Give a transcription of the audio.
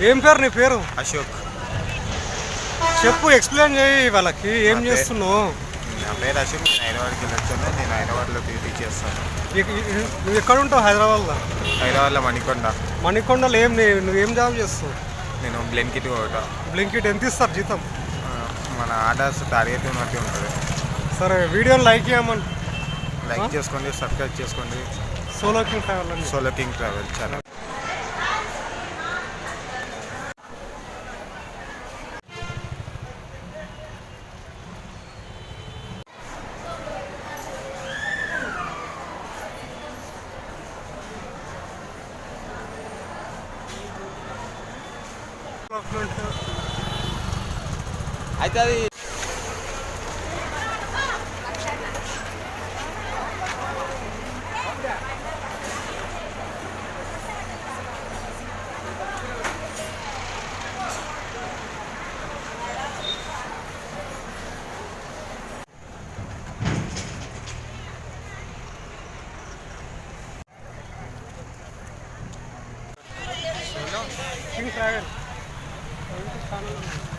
ఏం పేరు నీ పేరు? అశోక్. చెప్పు, ఎక్స్ప్లెయిన్ చేయి వాళ్ళకి. ఏం చేస్తున్నావు? నా పేరు అశోక్. నేను హైదరాబాద్కి వెళ్ళొచ్చాను. నేను హైదరాబాద్లో డ్యూటీ చేస్తాను. నువ్వు ఎక్కడ ఉంటావు? హైదరాబాద్లో. హైదరాబాద్లో మణికొండ. మణికొండలో నువ్వేం జాబ్ చేస్తావు? నేను బ్లింకిట్ కొడతా. బ్లింకిట్ ఎంత ఇస్తారు జీతం? మన ఆర్డర్స్ టార్గెట్ ఉన్నట్టు ఉంటుంది. సరే, వీడియోని లైక్ చేయమని. లైక్ చేసుకోండి, సబ్స్క్రైబ్ చేసుకోండి. Solo king travel. Solo king travel channel. అయితే అది కింగ్ ట్రావెల్ ఛానల్.